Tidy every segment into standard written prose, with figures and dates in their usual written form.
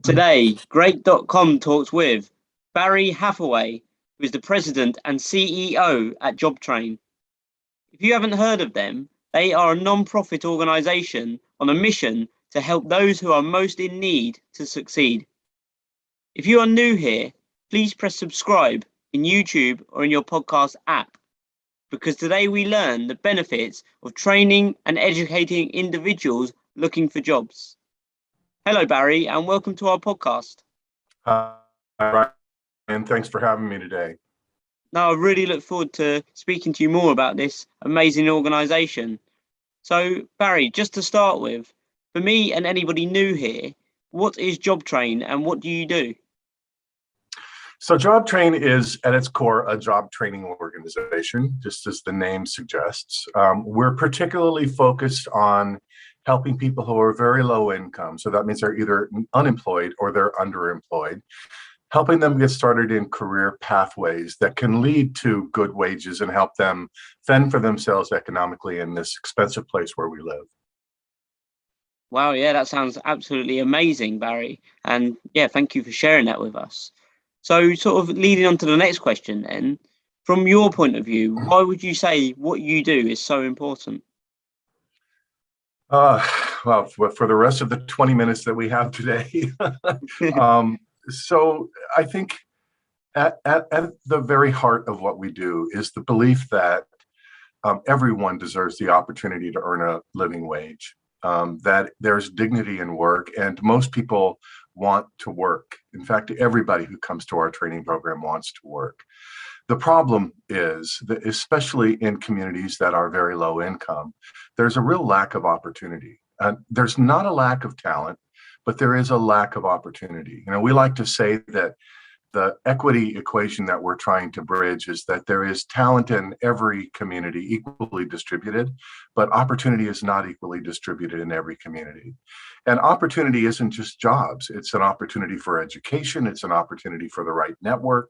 Today, Great.com talks with Barry Hathaway, who is the president and CEO at JobTrain. If you haven't heard of them, they are a non-profit organisation on a mission to help those who are most in need to succeed. If you are new here, please press subscribe in YouTube or in your podcast app, because today we learn the benefits of training and educating individuals looking for jobs. Hello, Barry, and welcome to our podcast. Hi, Ryan, and thanks for having me today. Now, I really look forward to speaking to you more about this amazing organisation. So, Barry, just to start with, for me and anybody new here, what is JobTrain and what do you do? So JobTrain is at its core a job training organization, just as the name suggests. We're particularly focused on helping people who are very low income. So that means they're either unemployed or they're underemployed, helping them get started in career pathways that can lead to good wages and help them fend for themselves economically in this expensive place where we live. Wow, yeah, that sounds absolutely amazing, Barry. And yeah, thank you for sharing that with us. So sort of leading on to the next question then, from your point of view, why would you say what you do is so important? Well, for the rest of the 20 minutes that we have today, so I think at the very heart of what we do is the belief that everyone deserves the opportunity to earn a living wage, that there's dignity in work, and most people want to work. In fact, everybody who comes to our training program wants to work. The problem is that, especially in communities that are very low income, there's a real lack of opportunity. There's not a lack of talent, but there is a lack of opportunity. We like to say that the equity equation that we're trying to bridge is that there is talent in every community equally distributed, but opportunity is not equally distributed in every community. And opportunity isn't just jobs. It's an opportunity for education. It's an opportunity for the right network.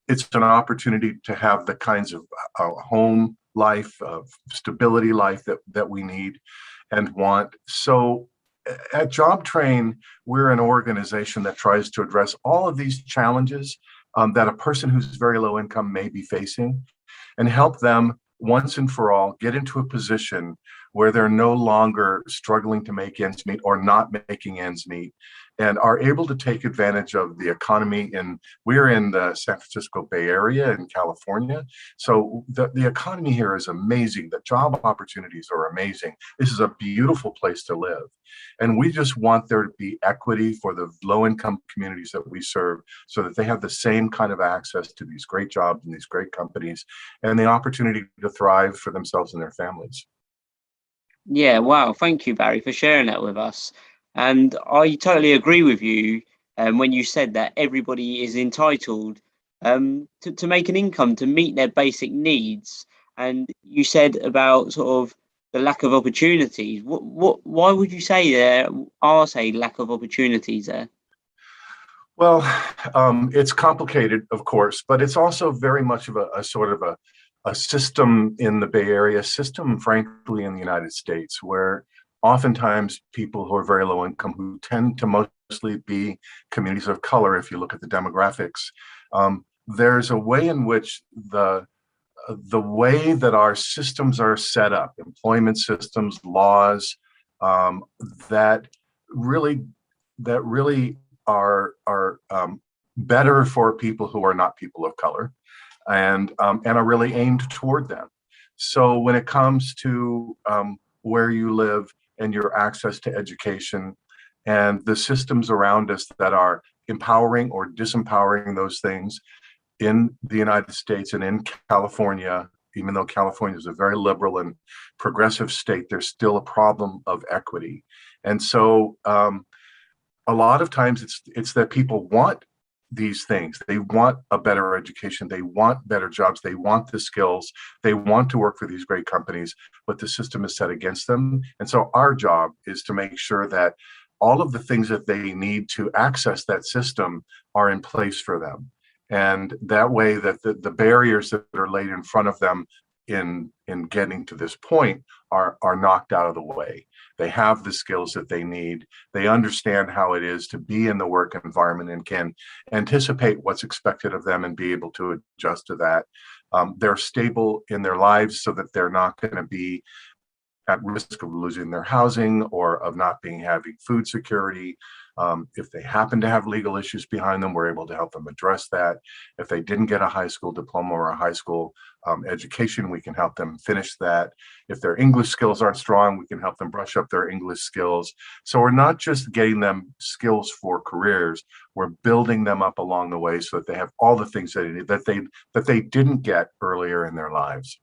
It's an opportunity to have the kinds of home life, of stability life that we need and want. So at JobTrain, we're an organization that tries to address all of these challenges that a person who's very low income may be facing, and help them once and for all get into a position where they're no longer struggling to make ends meet or not making ends meet, and are able to take advantage of the economy. And we're in the San Francisco Bay Area in California. So the economy here is amazing. The job opportunities are amazing. This is a beautiful place to live. And we just want there to be equity for the low-income communities that we serve, so that they have the same kind of access to these great jobs and these great companies and the opportunity to thrive for themselves and their families. Yeah, wow. Thank you, Barry, for sharing that with us. And I totally agree with you when you said that everybody is entitled to make an income to meet their basic needs. And you said about sort of the lack of opportunities. Why would you say there are, say, lack of opportunities there? Well, it's complicated, of course, but it's also very much of a sort of a system in the Bay Area, system, frankly, in the United States, where oftentimes people who are very low income, who tend to mostly be communities of color, if you look at the demographics, there's a way in which the way that our systems are set up, employment systems, laws, that really are better for people who are not people of color, and are really aimed toward them. So when it comes to where you live and your access to education and the systems around us that are empowering or disempowering those things in the United States and in California, even though California is a very liberal and progressive state, there's still a problem of equity. And so a lot of times it's that people want these things. They want a better education. They want better jobs. They want the skills. They want to work for these great companies, but the system is set against them. And so our job is to make sure that all of the things that they need to access that system are in place for them. And that way that the barriers that are laid in front of them in getting to this point are knocked out of the way. They have the skills that they need. They understand how it is to be in the work environment and can anticipate what's expected of them and be able to adjust to that. They're stable in their lives so that they're not going to be at risk of losing their housing or of not having food security. If they happen to have legal issues behind them, we're able to help them address that. If they didn't get a high school diploma or a high school education, we can help them finish that. If their English skills aren't strong, we can help them brush up their English skills. So we're not just getting them skills for careers, we're building them up along the way so that they have all the things that they didn't get earlier in their lives.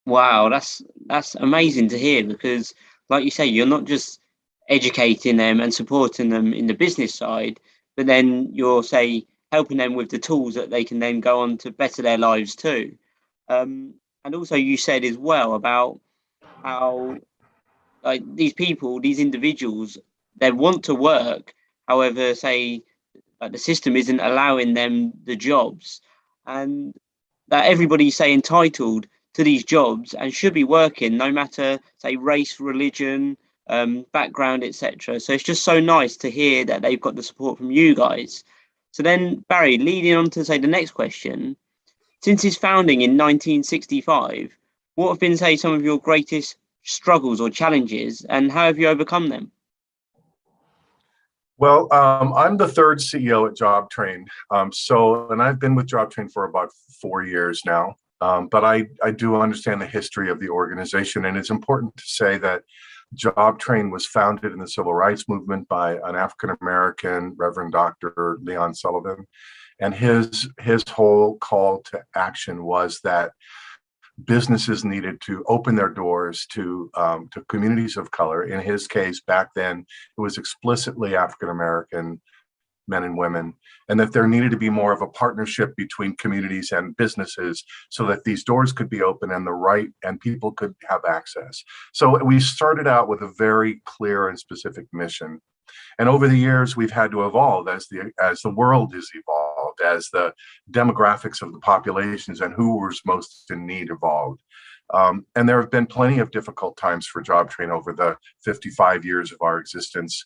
Wow, that's amazing to hear, because like you say, you're not just educating them and supporting them in the business side, but then you're, say, helping them with the tools that they can then go on to better their lives too. And also you said as well about how, like, these people, these individuals, they want to work, however, say, like, the system isn't allowing them the jobs, and that everybody's, say, entitled to these jobs and should be working no matter, say, race, religion, background, etc. So it's just so nice to hear that they've got the support from you guys. So then, Barry, leading on to, say, the next question, since its founding in 1965, what have been, say, some of your greatest struggles or challenges, and how have you overcome them? Well, I'm the third CEO at JobTrain. And I've been with JobTrain for about 4 years now. But I do understand the history of the organization. And it's important to say that JobTrain was founded in the civil rights movement by an African-American Reverend Dr. Leon Sullivan. And his whole call to action was that businesses needed to open their doors to communities of color. In his case, back then, it was explicitly African-American men and women, and that there needed to be more of a partnership between communities and businesses so that these doors could be open and people could have access. So we started out with a very clear and specific mission. And over the years, we've had to evolve as the world has evolved, as the demographics of the populations and who was most in need evolved. And there have been plenty of difficult times for JobTrain over the 55 years of our existence.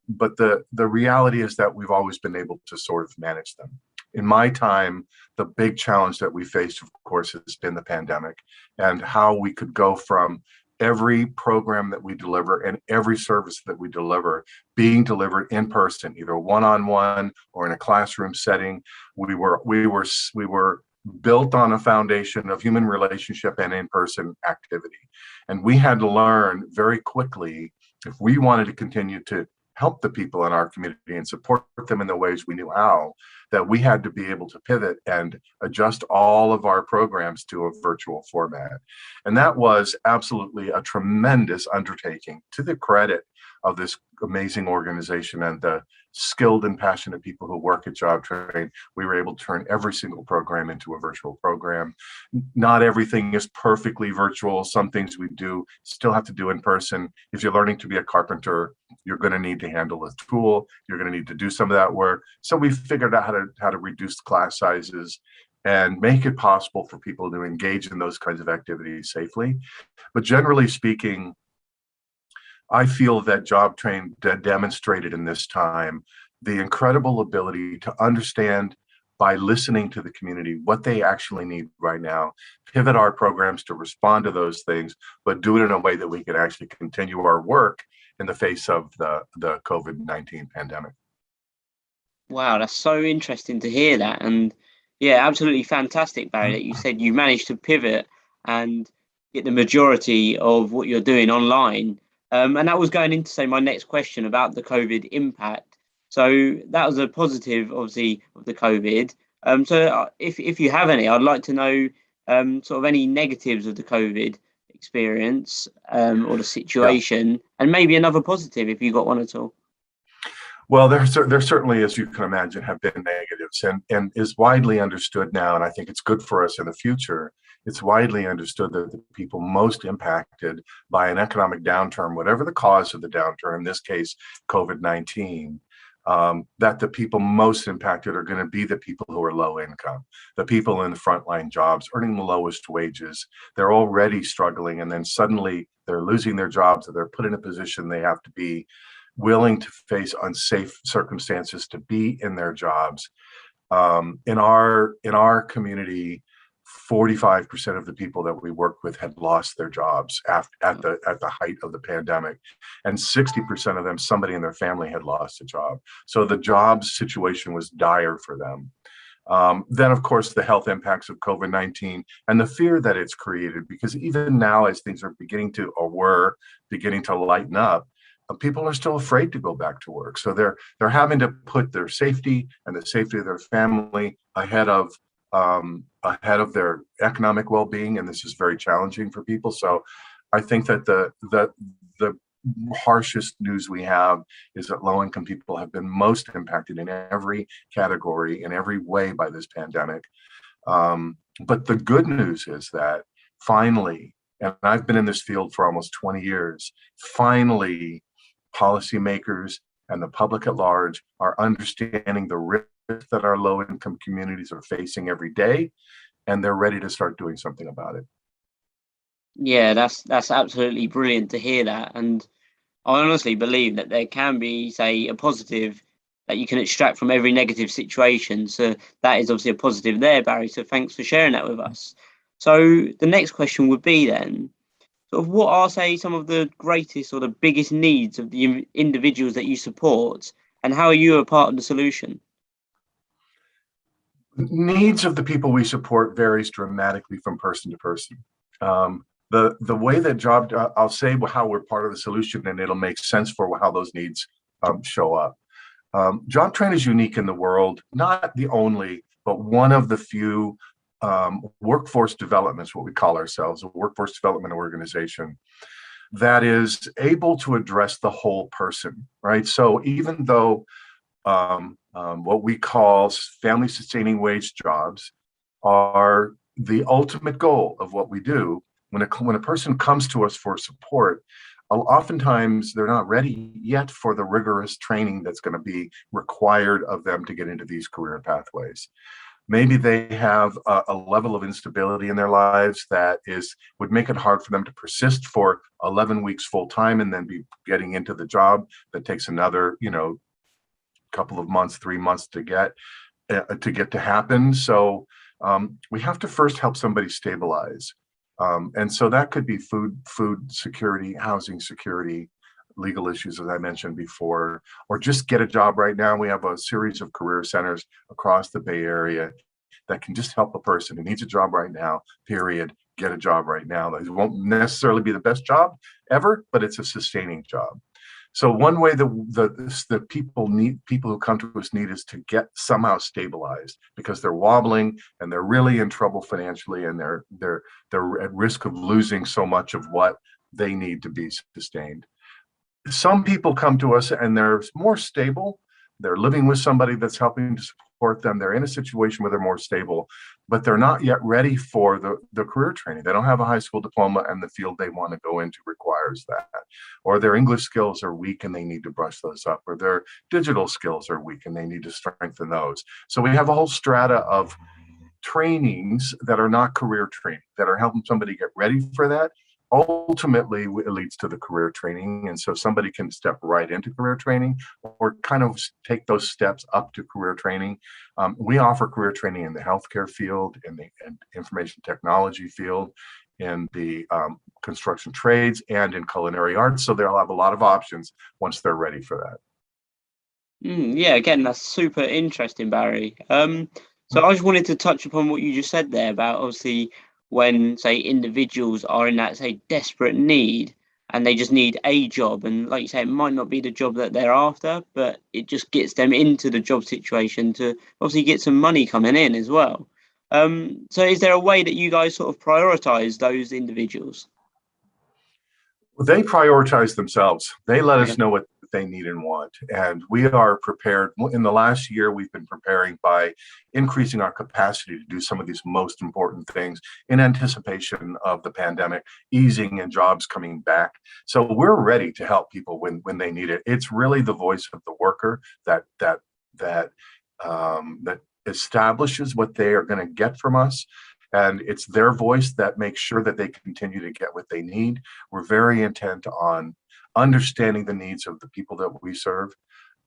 But the reality is that we've always been able to sort of manage them. In my time, the big challenge that we faced, of course, has been the pandemic, and how we could go from every program that we deliver and every service that we deliver being delivered in person, either one-on-one or in a classroom setting. We were built on a foundation of human relationship and in-person activity. And we had to learn very quickly, if we wanted to continue to help the people in our community and support them in the ways we knew how, that we had to be able to pivot and adjust all of our programs to a virtual format. And that was absolutely a tremendous undertaking, to the credit of this amazing organization and the skilled and passionate people who work at JobTrain. We were able to turn every single program into a virtual program. Not everything is perfectly virtual. Some things we do still have to do in person. If you're learning to be a carpenter, you're going to need to handle a tool. You're going to need to do some of that work. So we figured out how to reduce class sizes and make it possible for people to engage in those kinds of activities safely. But generally speaking, I feel that JobTrain demonstrated in this time the incredible ability to understand, by listening to the community, what they actually need right now, pivot our programs to respond to those things, but do it in a way that we can actually continue our work in the face of the COVID-19 pandemic. Wow, that's so interesting to hear that. And yeah, absolutely fantastic, Barry, that you said you managed to pivot and get the majority of what you're doing online. And that was going into, say, my next question about the COVID impact. So that was a positive, obviously, of the COVID. So if you have any, I'd like to know sort of any negatives of the COVID experience or the situation, and maybe another positive if you got one at all. Well, there certainly, as you can imagine, have been negatives, and is widely understood now, and I think it's good for us in the future. It's widely understood that the people most impacted by an economic downturn, whatever the cause of the downturn, in this case, COVID-19, that the people most impacted are going to be the people who are low income, the people in the frontline jobs earning the lowest wages. They're already struggling, and then suddenly they're losing their jobs, or they're put in a position they have to be willing to face unsafe circumstances to be in their jobs. In our community, 45% of the people that we worked with had lost their jobs at the height of the pandemic, and 60% of them, somebody in their family had lost a job. So the jobs situation was dire for them. Then, of course, the health impacts of COVID-19 and the fear that it's created, because even now, as things are beginning to, or were beginning to lighten up, people are still afraid to go back to work. So they're having to put their safety and the safety of their family ahead of their economic well-being, and this is very challenging for people. So I think that the harshest news we have is that low-income people have been most impacted in every category, in every way, by this pandemic. But the good news is that finally, and I've been in this field for almost 20 years, finally, policymakers and the public at large are understanding the risk that our low-income communities are facing every day, and they're ready to start doing something about it. Yeah, that's absolutely brilliant to hear that. And I honestly believe that there can be, say, a positive that you can extract from every negative situation. So that is obviously a positive there, Barry. So thanks for sharing that with us. So the next question would be then, sort of what are, say, some of the greatest or the biggest needs of the individuals that you support, and how are you a part of the solution? Needs of the people we support varies dramatically from person to person. The way that I'll say how we're part of the solution, and it'll make sense for how those needs show up. JobTrain is unique in the world, not the only, but one of the few workforce developments, what we call ourselves, a workforce development organization, that is able to address the whole person, right? So even though what we call family sustaining wage jobs are the ultimate goal of what we do, when a person comes to us for support, oftentimes they're not ready yet for the rigorous training that's going to be required of them to get into these career pathways. Maybe they have a level of instability in their lives that would make it hard for them to persist for 11 weeks full time and then be getting into the job that takes another, couple of months, 3 months to get to happen. So we have to first help somebody stabilize. And so that could be food security, housing security, legal issues, as I mentioned before, or just get a job right now. We have a series of career centers across the Bay Area that can just help a person who needs a job right now, period, get a job right now. It won't necessarily be the best job ever, but it's a sustaining job. So one way the people who come to us need is to get somehow stabilized, because they're wobbling and they're really in trouble financially, and they're at risk of losing so much of what they need to be sustained. Some people come to us and they're more stable. They're living with somebody that's helping to support them. They're in a situation where they're more stable, but they're not yet ready for the career training. They don't have a high school diploma, and the field they want to go into requires that. Or their English skills are weak and they need to brush those up. Or their digital skills are weak and they need to strengthen those. So we have a whole strata of trainings that are not career training, that are helping somebody get ready for that. Ultimately, it leads to the career training. And so somebody can step right into career training or kind of take those steps up to career training. We offer career training in the healthcare field, in the information technology field, in the construction trades, and in culinary arts. So they'll have a lot of options once they're ready for that. Yeah, again, that's super interesting, Barry. So I just wanted to touch upon what you just said there about, obviously, when, say, individuals are in that, say, desperate need and they just need a job. And like you say, it might not be the job that they're after, but it just gets them into the job situation to obviously get some money coming in as well. So is there a way that you guys sort of prioritize those individuals? They prioritize themselves. They let us know what that they need and want. And we are prepared. In the last year, we've been preparing by increasing our capacity to do some of these most important things in anticipation of the pandemic easing and jobs coming back. So we're ready to help people when they need it. It's really the voice of the worker that establishes what they are going to get from us. And it's their voice that makes sure that they continue to get what they need. We're very intent on understanding the needs of the people that we serve,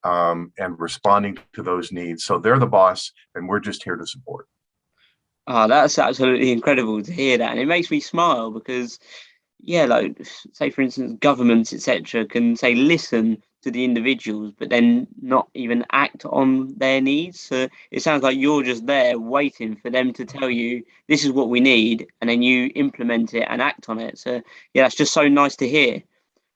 and responding to those needs. So they're the boss, and we're just here to support. Oh, that's absolutely incredible to hear that. And it makes me smile because, yeah, like, say, for instance, governments, etc., can say, listen to the individuals, but then not even act on their needs. So it sounds like you're just there waiting for them to tell you this is what we need, and then you implement it and act on it. So yeah, that's just so nice to hear.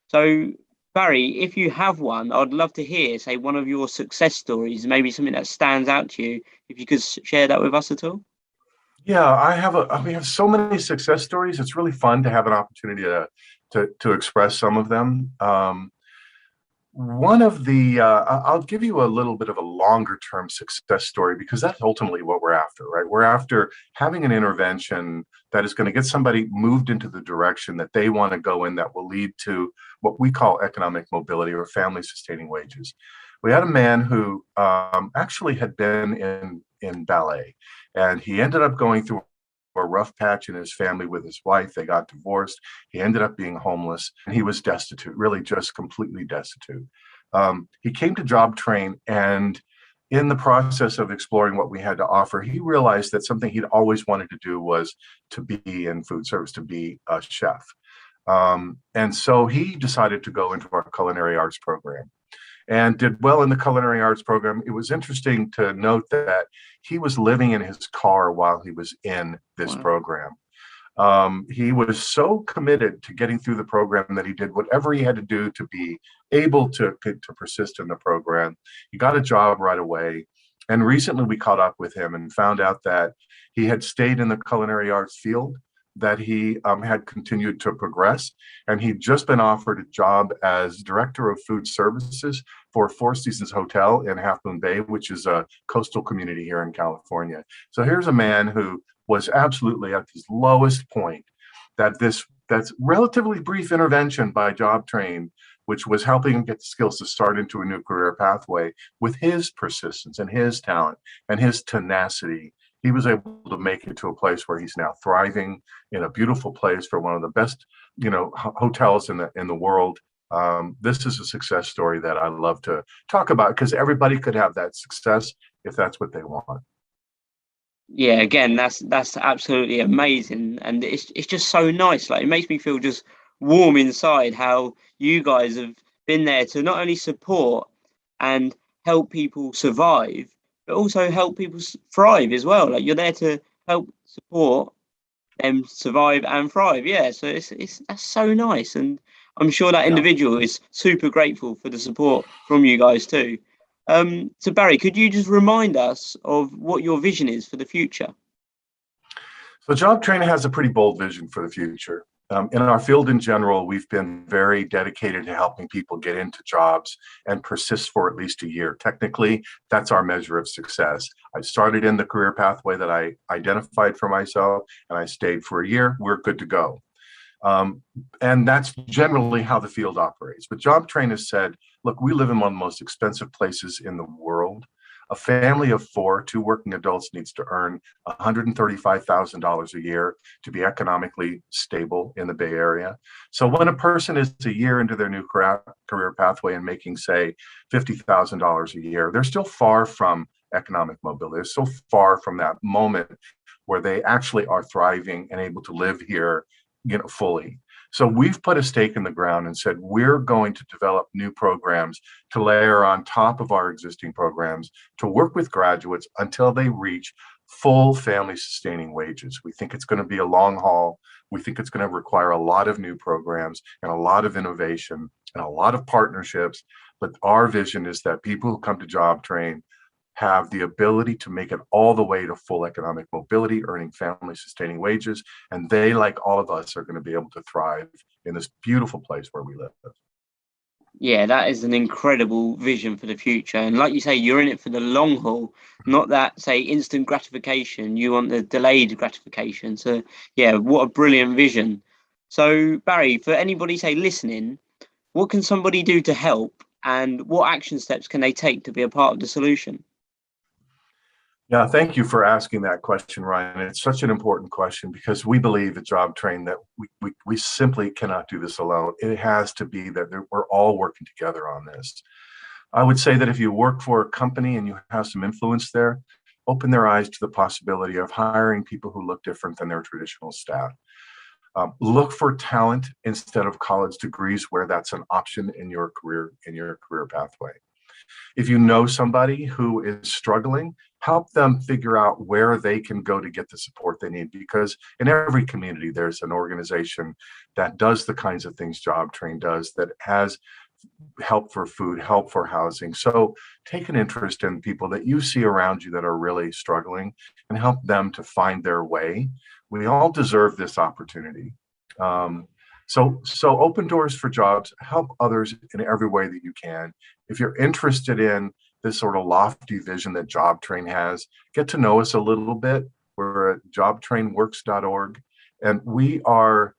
So Barry, if you have one, I'd love to hear, say, one of your success stories, maybe something that stands out to you. If you could share that with us at all. Yeah, we have so many success stories. It's really fun to have an opportunity to express some of them. One of the, I'll give you a little bit of a longer term success story, because that's ultimately what we're after, right? We're after having an intervention that is going to get somebody moved into the direction that they want to go in, that will lead to what we call economic mobility or family sustaining wages. We had a man who actually had been in ballet, and he ended up going through a rough patch in his family with his wife. They got divorced. He ended up being homeless, and he was destitute, really just completely destitute. He came to JobTrain, and in the process of exploring what we had to offer, he realized that something he'd always wanted to do was to be in food service, to be a chef. And so he decided to go into our culinary arts program and did well in the culinary arts program. It was interesting to note that he was living in his car while he was in this program. He was so committed to getting through the program that he did whatever he had to do to be able to persist in the program. He got a job right away. And recently we caught up with him and found out that he had stayed in the culinary arts field, that he had continued to progress, and he'd just been offered a job as director of food services for Four Seasons Hotel in Half Moon Bay, which is a coastal community here in California. So here's a man who was absolutely at his lowest point, that's relatively brief intervention by JobTrain, which was helping him get the skills to start into a new career pathway. With his persistence and his talent and his tenacity, he was able to make it to a place where he's now thriving in a beautiful place for one of the best, hotels in the world. This is a success story that I love to talk about, because everybody could have that success if that's what they want. Yeah, again, that's absolutely amazing, and it's just so nice. Like, it makes me feel just warm inside how you guys have been there to not only support and help people survive, but also help people thrive as well. Like, you're there to help support them survive and thrive. Yeah, so it's that's so nice, and I'm sure that Yeah. individual is super grateful for the support from you guys too. So Barry, could you just remind us of what your vision is for the future? So JobTrain has a pretty bold vision for the future. In our field in general, we've been very dedicated to helping people get into jobs and persist for at least a year. Technically, that's our measure of success. I started in the career pathway that I identified for myself, and I stayed for a year. We're good to go. And that's generally how the field operates. But JobTrain has said, look, we live in one of the most expensive places in the world. A family of four, two working adults, needs to earn $135,000 a year to be economically stable in the Bay Area. So when a person is a year into their new career pathway and making, say, $50,000 a year, they're still far from economic mobility. They're still far from that moment where they actually are thriving and able to live here, fully. So we've put a stake in the ground and said, we're going to develop new programs to layer on top of our existing programs to work with graduates until they reach full family sustaining wages. We think it's going to be a long haul. We think it's going to require a lot of new programs and a lot of innovation and a lot of partnerships. But our vision is that people who come to JobTrain have the ability to make it all the way to full economic mobility, earning family sustaining wages. And they, like all of us, are going to be able to thrive in this beautiful place where we live. Yeah, that is an incredible vision for the future. And like you say, you're in it for the long haul, not that, say, instant gratification. You want the delayed gratification. So, yeah, what a brilliant vision. So, Barry, for anybody, say, listening, what can somebody do to help? And what action steps can they take to be a part of the solution? Yeah, thank you for asking that question, Ryan. It's such an important question because we believe at JobTrain that we simply cannot do this alone. It has to be that we're all working together on this. I would say that if you work for a company and you have some influence there, open their eyes to the possibility of hiring people who look different than their traditional staff. Look for talent instead of college degrees where that's an option in your career pathway. If you know somebody who is struggling, help them figure out where they can go to get the support they need. Because in every community, there's an organization that does the kinds of things JobTrain does, that has help for food, help for housing. So take an interest in people that you see around you that are really struggling and help them to find their way. We all deserve this opportunity. So open doors for jobs, help others in every way that you can. If you're interested in this sort of lofty vision that JobTrain has, get to know us a little bit. We're at jobtrainworks.org, and we are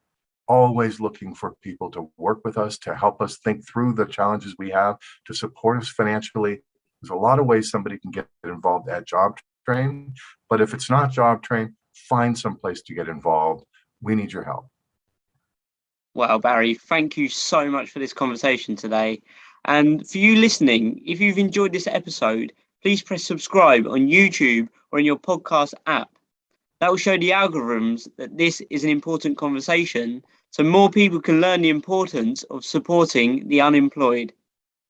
always looking for people to work with us, to help us think through the challenges we have, to support us financially. There's a lot of ways somebody can get involved at JobTrain, but if it's not JobTrain, find some place to get involved. We need your help. Well, Barry, thank you so much for this conversation today. And for you listening, if you've enjoyed this episode, please press subscribe on YouTube or in your podcast app. That will show the algorithms that this is an important conversation so more people can learn the importance of supporting the unemployed.